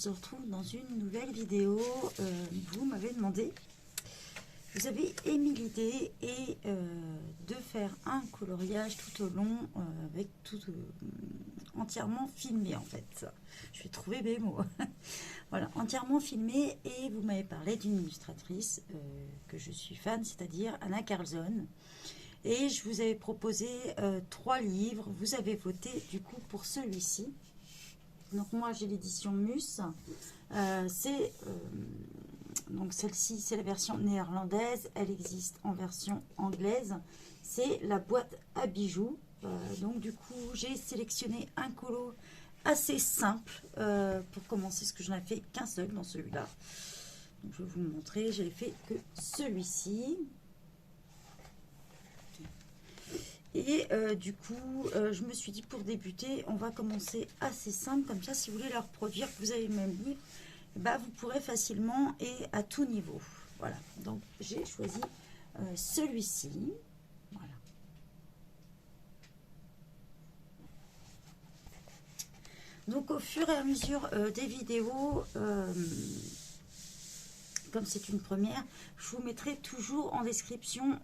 se retrouve dans une nouvelle vidéo. Vous m'avez demandé, vous avez émis l'idée de faire un coloriage tout au long, avec tout entièrement filmé en fait. Je vais trouver mes mots. Voilà, entièrement filmé, et vous m'avez parlé d'une illustratrice que je suis fan, c'est-à-dire Anna Carlzon. Et je vous avais proposé 3 livres. Vous avez voté du coup pour celui-ci. Donc moi j'ai l'édition Mus. Donc celle-ci c'est la version néerlandaise. Elle existe en version anglaise. C'est la boîte à bijoux. Donc du coup j'ai sélectionné un colo assez simple pour commencer, ce que je n'ai fait qu'un seul dans celui-là. Je vais vous le montrer. J'avais fait que celui-ci. Et du coup, je me suis dit, pour débuter, on va commencer assez simple. Comme ça, si vous voulez le reproduire, que vous avez le même livre, bah, vous pourrez facilement et à tout niveau. Voilà. Donc, j'ai choisi celui-ci. Voilà. Donc, au fur et à mesure des vidéos, comme c'est une première, je vous mettrai toujours en description...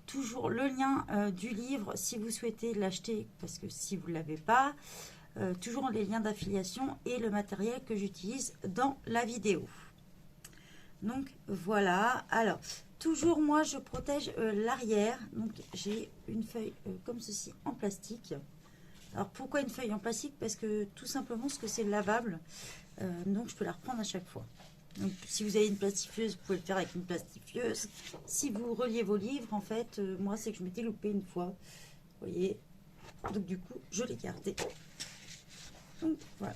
toujours le lien du livre si vous souhaitez l'acheter, parce que si vous ne l'avez pas, toujours les liens d'affiliation et le matériel que j'utilise dans la vidéo. Donc voilà, alors toujours moi je protège l'arrière, donc j'ai une feuille comme ceci en plastique. Alors pourquoi une feuille en plastique? Parce que tout simplement parce que c'est lavable, donc je peux la reprendre à chaque fois. Donc, si vous avez une plastifieuse, vous pouvez le faire avec une plastifieuse. Si vous reliez vos livres, en fait, moi, c'est que je m'étais loupé une fois. Vous voyez. Donc, du coup, je l'ai gardé. Donc, voilà.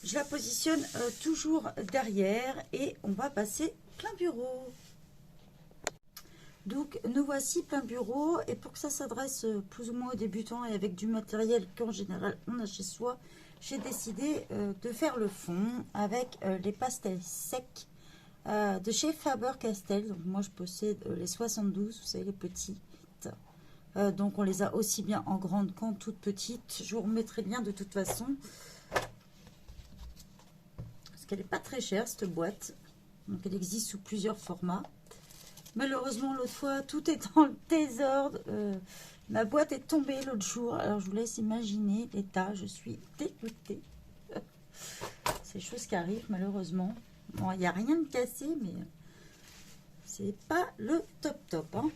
Je la positionne toujours derrière et on va passer plein bureau. Donc, nous voici plein bureau. Et pour que ça s'adresse plus ou moins aux débutants et avec du matériel qu'en général on a chez soi, j'ai décidé de faire le fond avec les pastels secs de chez Faber-Castell. Donc moi je possède les 72, vous savez, les petites. Donc on les a aussi bien en grande qu'en toute petite. Je vous remettrai le lien de toute façon. Parce qu'elle n'est pas très chère cette boîte. Donc elle existe sous plusieurs formats. Malheureusement l'autre fois tout est dans le désordre. Ma boîte est tombée l'autre jour, alors je vous laisse imaginer l'état, je suis dégoûtée. C'est des choses qui arrivent malheureusement. Bon, il n'y a rien de cassé, mais c'est pas le top hein.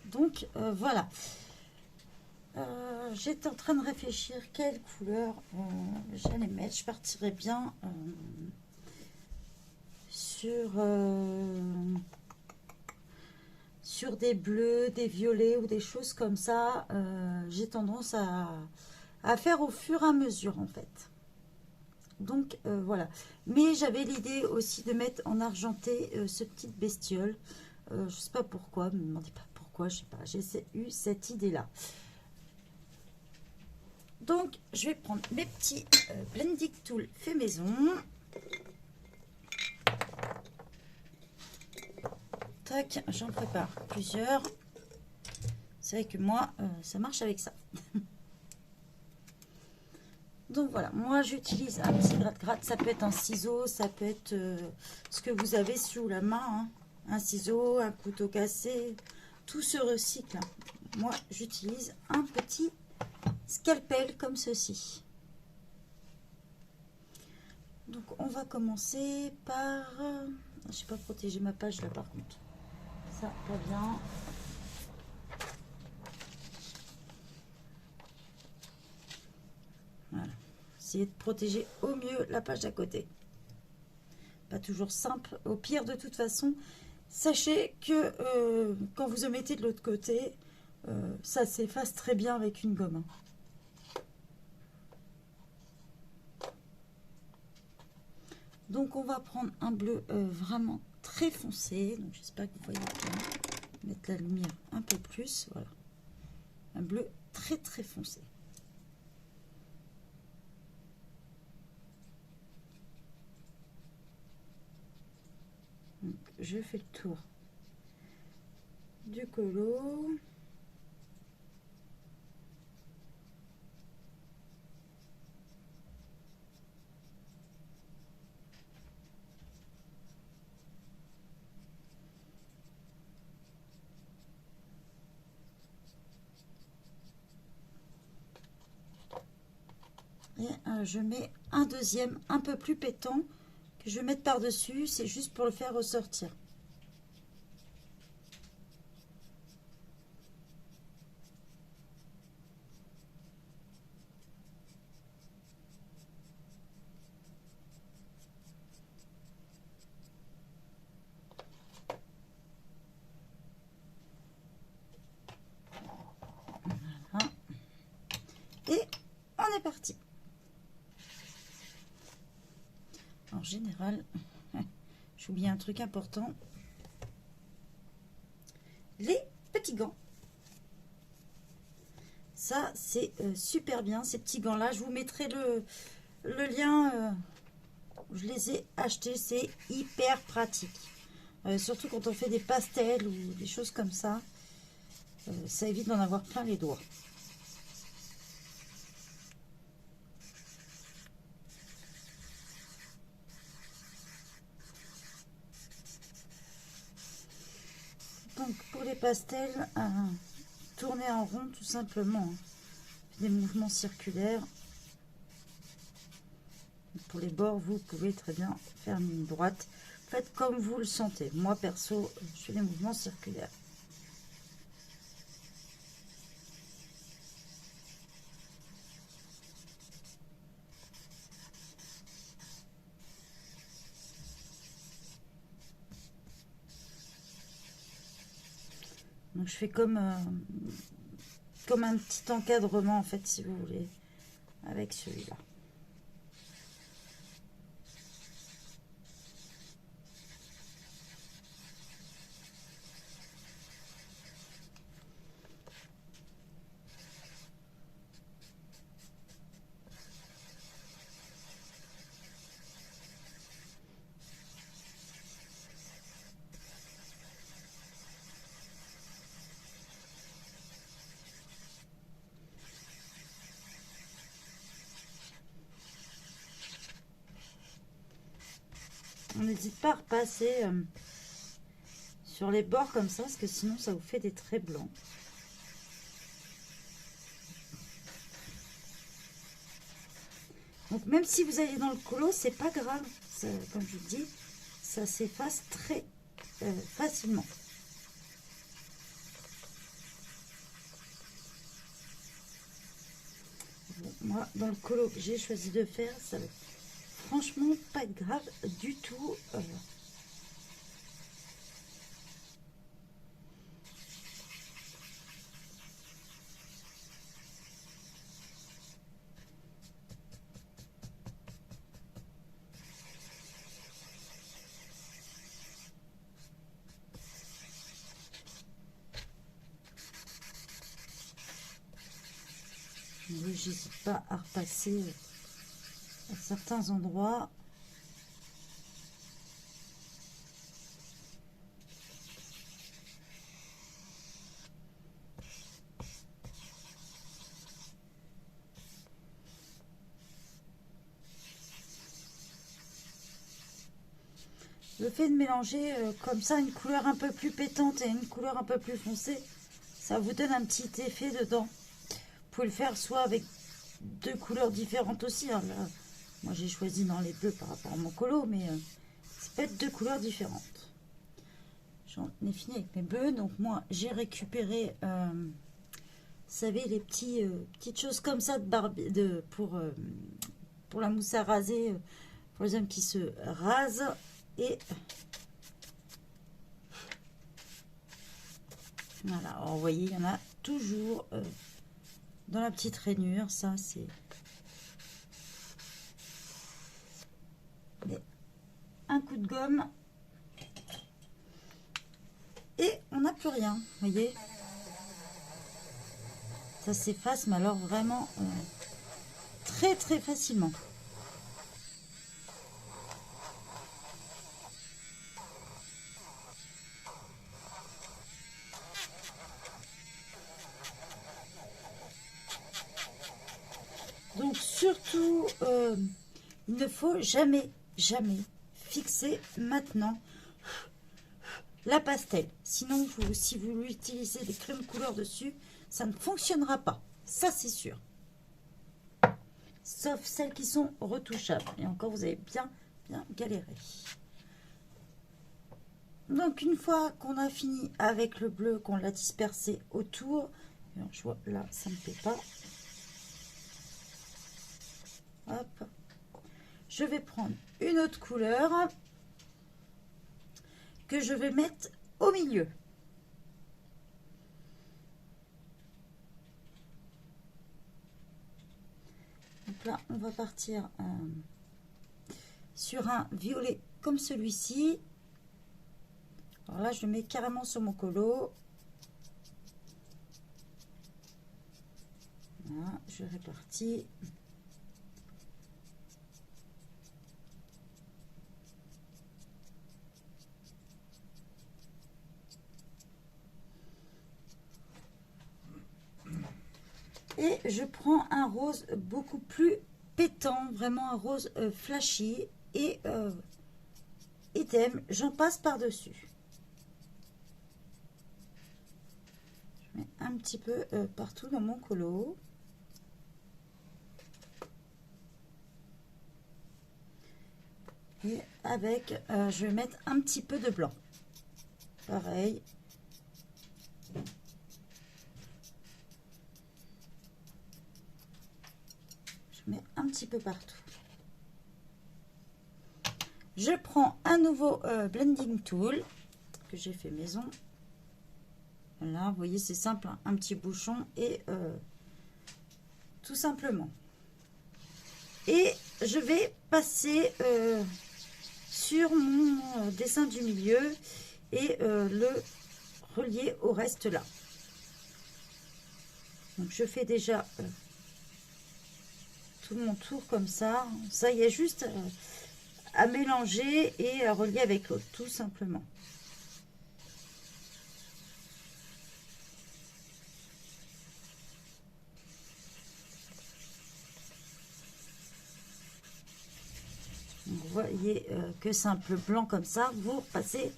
Donc voilà. J'étais en train de réfléchir quelle couleur j'allais mettre. Je partirais bien sur des bleus, des violets ou des choses comme ça. J'ai tendance à faire au fur et à mesure en fait. Donc voilà. Mais j'avais l'idée aussi de mettre en argenté ce petit bestiole. Je sais pas pourquoi, ne me demandez pas pourquoi, je sais pas. J'ai eu cette idée là. Donc je vais prendre mes petits blending tool fait maison. Tac, j'en prépare plusieurs. C'est vrai que moi, ça marche avec ça. Donc voilà, moi j'utilise un petit gratte-gratte. Ça peut être un ciseau, ça peut être ce que vous avez sous la main. Hein. Un ciseau, un couteau cassé, tout se recycle. Moi j'utilise un petit scalpel comme ceci. Donc on va commencer par... je n'ai pas protégé ma page là par contre. Ça, pas bien. Voilà. Essayez de protéger au mieux la page d'à côté. Pas toujours simple. Au pire, de toute façon, sachez que quand vous en mettez de l'autre côté, ça s'efface très bien avec une gomme. Donc, on va prendre un bleu vraiment très foncé. Donc, j'espère que vous voyez bien. Mettre la lumière un peu plus. Voilà. Un bleu très très foncé. Donc, je fais le tour du colo. je mets un deuxième un peu plus pétant que je vais mettre par-dessus. C'est juste pour le faire ressortir. Voilà. Et on est parti. En général, j'oublie un truc important. Les petits gants. Ça, c'est super bien, ces petits gants-là. Je vous mettrai le lien. Je les ai achetés, c'est hyper pratique. Surtout quand on fait des pastels ou des choses comme ça. Ça évite d'en avoir plein les doigts. Donc pour les pastels, tourner en rond tout simplement. Des mouvements circulaires. Pour les bords, vous pouvez très bien faire une ligne droite. Faites comme vous le sentez. Moi perso, je fais des mouvements circulaires. Donc je fais comme un petit encadrement en fait, si vous voulez, avec celui-là. On n'hésite pas à repasser sur les bords comme ça, parce que sinon ça vous fait des traits blancs. Donc même si vous allez dans le colo, c'est pas grave. Comme je vous dis, ça s'efface très facilement. Bon, moi, dans le colo que j'ai choisi de faire, ça va franchement pas être grave du tout. J'hésite pas à repasser à certains endroits. Le fait de mélanger comme ça une couleur un peu plus pétante et une couleur un peu plus foncée, ça vous donne un petit effet dedans. Vous pouvez le faire soit avec deux couleurs différentes aussi. Hein. Là, moi j'ai choisi dans les bleus par rapport à mon colo, mais ça peut être deux couleurs différentes. J'en ai fini avec mes bleus, donc moi j'ai récupéré, vous savez, les petites choses comme ça pour la mousse à raser, pour les hommes qui se rasent. Et voilà, alors, vous voyez, il y en a toujours dans la petite rainure. Ça, c'est un coup de gomme et on n'a plus rien. Vous voyez, ça s'efface, mais alors vraiment très très facilement. Donc surtout, il ne faut jamais fixer maintenant la pastel. Sinon, si vous utilisez des crèmes couleur dessus, ça ne fonctionnera pas. Ça, c'est sûr. sauf celles qui sont retouchables. Et encore, vous avez bien galéré. Donc, une fois qu'on a fini avec le bleu, qu'on l'a dispersé autour, alors, je vois là, ça ne me plaît pas. Hop. Je vais prendre une autre couleur que je vais mettre au milieu. Donc là, on va partir sur un violet comme celui-ci. Alors là, je le mets carrément sur mon colo. Voilà, je répartis. Et je prends un rose beaucoup plus pétant, vraiment un rose flashy. Et idem, j'en passe par-dessus. Je mets un petit peu partout dans mon colo. Et avec, je vais mettre un petit peu de blanc. Pareil. Je mets un petit peu partout. Je prends un nouveau blending tool que j'ai fait maison. Voilà, vous voyez, c'est simple, hein, un petit bouchon et tout simplement. Et je vais passer sur mon dessin du milieu et le relier au reste là. Donc je fais déjà tout mon tour comme ça. Ça, il y a juste à mélanger et à relier avec l'autre, tout simplement. Vous voyez que simple blanc comme ça, vous passez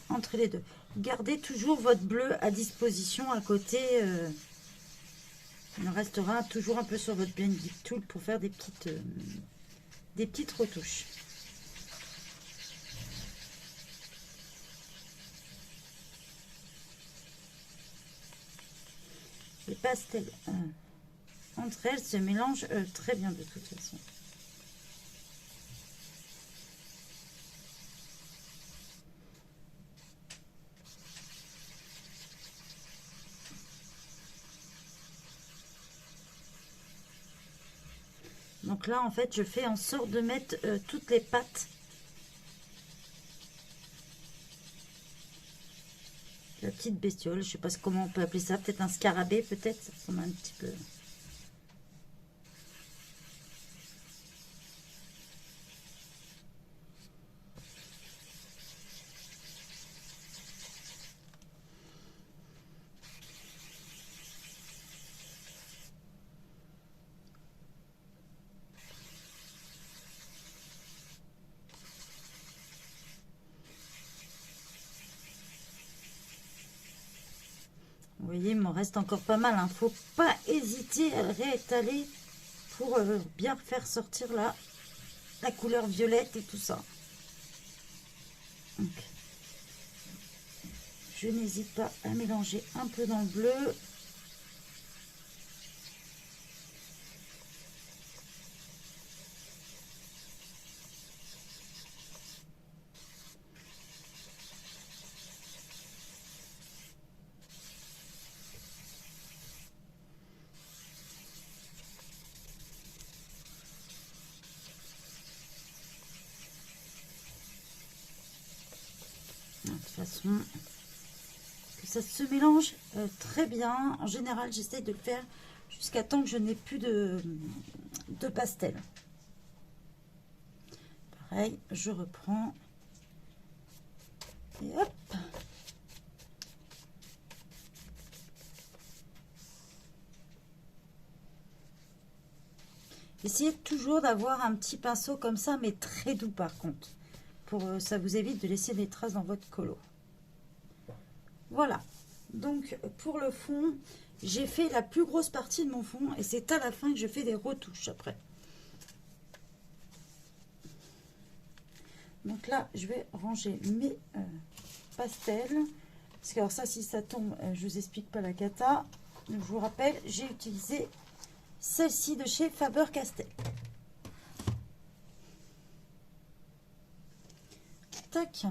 entre les deux. Gardez toujours votre bleu à disposition à côté. Il restera toujours un peu sur votre blending tool pour faire des petites retouches. Les pastels entre elles se mélangent très bien de toute façon. Donc là, en fait, je fais en sorte de mettre toutes les pattes. La petite bestiole, je sais pas comment on peut appeler ça, peut-être un scarabée, peut-être, ça ressemble un petit peu. Vous voyez, il m'en reste encore pas mal. Il ne faut pas hésiter à réétaler pour bien faire sortir la couleur violette et tout ça. Donc, je n'hésite pas à mélanger un peu dans le bleu. De toute façon, que ça se mélange très bien. En général, j'essaie de le faire jusqu'à temps que je n'ai plus de pastel. Pareil, je reprends. Et hop. Essayez toujours d'avoir un petit pinceau comme ça, mais très doux par contre. Ça vous évite de laisser des traces dans votre colo. Voilà. Donc, pour le fond, j'ai fait la plus grosse partie de mon fond. Et c'est à la fin que je fais des retouches après. Donc là, je vais ranger mes pastels. Parce que alors ça, si ça tombe, je vous explique pas la cata. Donc, je vous rappelle, j'ai utilisé celle-ci de chez Faber-Castell. Tac.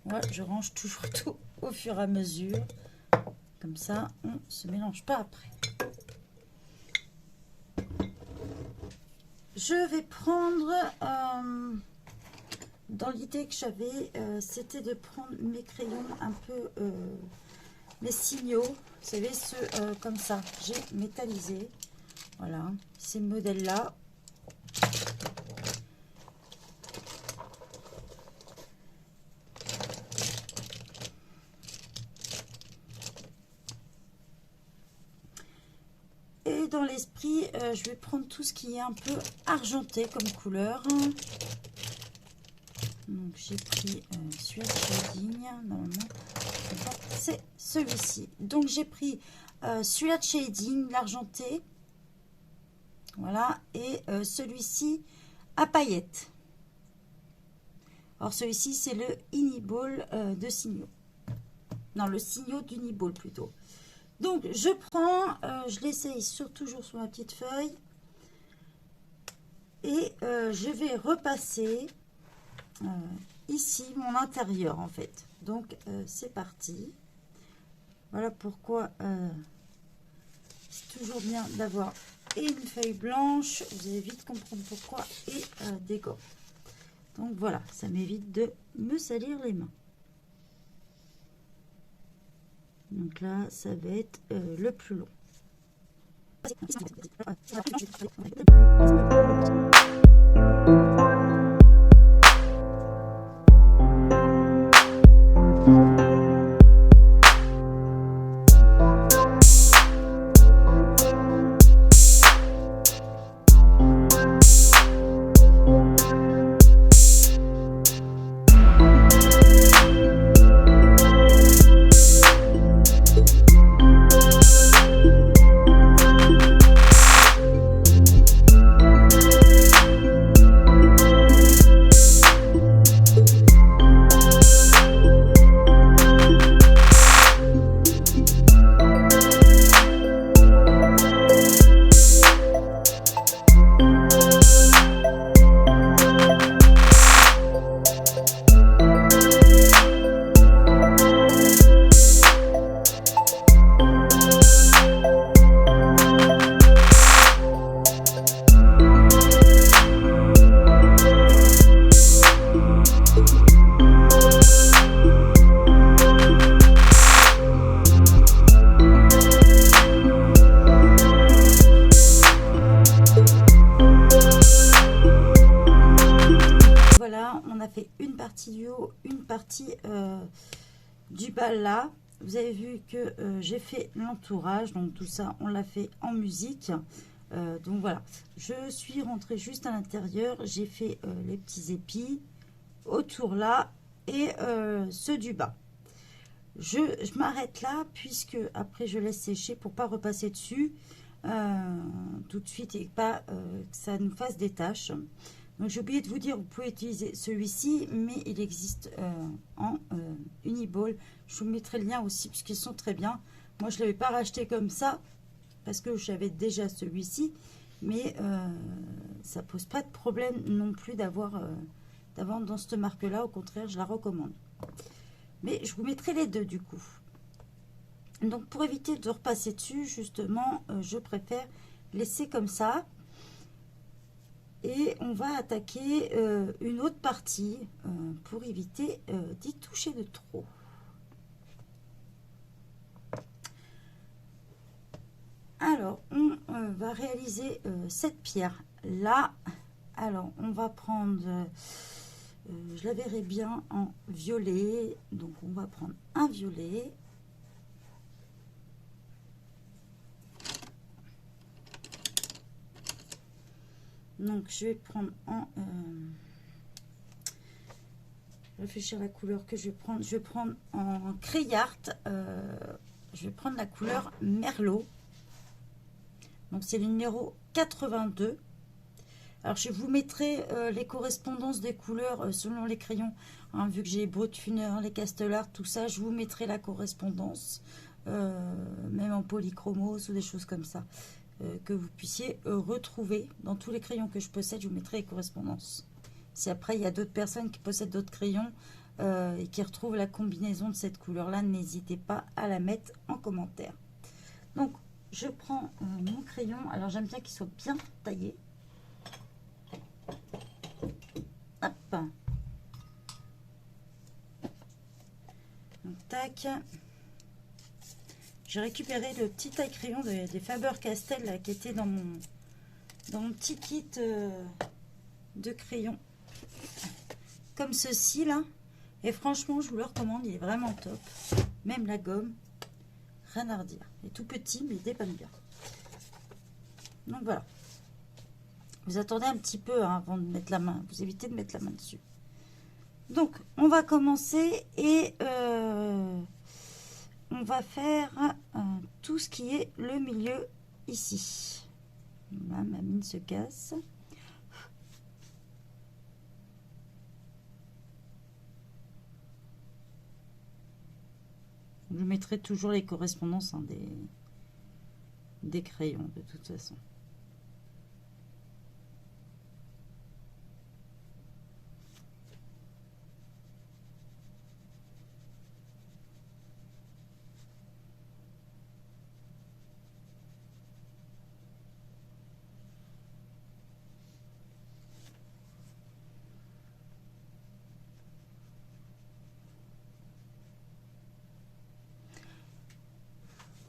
Ouais, je range toujours tout au fur et à mesure. Comme ça, on ne se mélange pas après. Je vais prendre, dans l'idée que j'avais, c'était de prendre mes crayons un peu, mes signaux. Vous savez, ceux comme ça, j'ai métallisé. Voilà, ces modèles-là. Et dans l'esprit, je vais prendre tout ce qui est un peu argenté comme couleur. Donc j'ai pris Suede Shading, normalement c'est celui-ci. Donc j'ai pris Suede Shading, l'argenté, voilà, et celui-ci à paillettes. Alors celui-ci c'est le Uniball de Signaux. Non, le Signaux d'Uniball plutôt. Donc, je prends, je l'essaye toujours sur ma petite feuille. Et je vais repasser ici mon intérieur, en fait. Donc, c'est parti. Voilà pourquoi c'est toujours bien d'avoir une feuille blanche. Vous allez vite comprendre pourquoi. Et des gants. Donc, voilà, ça m'évite de me salir les mains. Donc là, ça va être le plus long. Du bas là, vous avez vu que j'ai fait l'entourage, donc tout ça on l'a fait en musique. Donc voilà, je suis rentrée juste à l'intérieur, j'ai fait les petits épis autour là et ceux du bas. Je m'arrête là puisque après je laisse sécher pour pas repasser dessus tout de suite et pas que ça nous fasse des taches. Donc j'ai oublié de vous dire, vous pouvez utiliser celui-ci, mais il existe en Uniball. Je vous mettrai le lien aussi, puisqu'ils sont très bien. Moi, je ne l'avais pas racheté comme ça, parce que j'avais déjà celui-ci. Mais ça pose pas de problème non plus d'avoir dans cette marque-là. Au contraire, je la recommande. Mais je vous mettrai les deux, du coup. Donc, pour éviter de repasser dessus, justement, je préfère laisser comme ça. Et on va attaquer une autre partie pour éviter d'y toucher de trop. Alors, on va réaliser cette pierre là. Alors, on va prendre, je la verrai bien en violet. Donc, on va prendre un violet. Donc, je vais prendre en... réfléchir à la couleur que je vais prendre. Je vais prendre en Crayart. Je vais prendre la couleur Merlot. Donc, c'est le numéro 82. Alors, je vous mettrai les correspondances des couleurs selon les crayons. Hein, vu que j'ai les Brotfuner, les Castellar, tout ça, je vous mettrai la correspondance. Même en polychromos ou des choses comme ça. Que vous puissiez retrouver. Dans tous les crayons que je possède, je vous mettrai les correspondances. Si après, il y a d'autres personnes qui possèdent d'autres crayons et qui retrouvent la combinaison de cette couleur-là, n'hésitez pas à la mettre en commentaire. Donc, je prends mon crayon. Alors, j'aime bien qu'il soit bien taillé. Hop. Donc, tac. J'ai récupéré le petit taille crayon des Faber-Castell là, qui était dans mon petit kit de crayons. Comme ceci là. Et franchement, je vous le recommande, il est vraiment top. Même la gomme, rien à redire. Il est tout petit, mais il dépanne bien. Donc voilà. Vous attendez un petit peu hein, avant de mettre la main. Vous évitez de mettre la main dessus. Donc, on va commencer et on va faire tout ce qui est le milieu ici. Là, ma mine se casse. Je mettrai toujours les correspondances hein, des crayons de toute façon.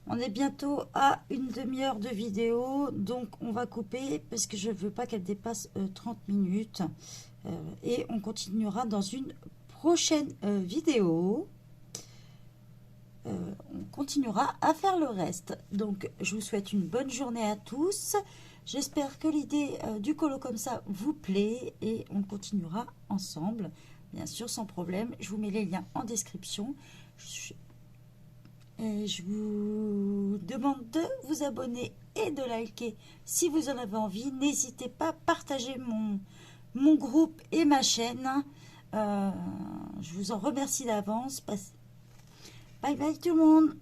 On est bientôt à une demi-heure de vidéo, donc on va couper parce que je ne veux pas qu'elle dépasse 30 minutes. Et on continuera dans une prochaine vidéo. On continuera à faire le reste. Donc je vous souhaite une bonne journée à tous. J'espère que l'idée du colo comme ça vous plaît et on continuera ensemble. Bien sûr, sans problème. Je vous mets les liens en description. Je vous demande de vous abonner et de liker si vous en avez envie. N'hésitez pas à partager mon groupe et ma chaîne. Je vous en remercie d'avance. Bye bye tout le monde.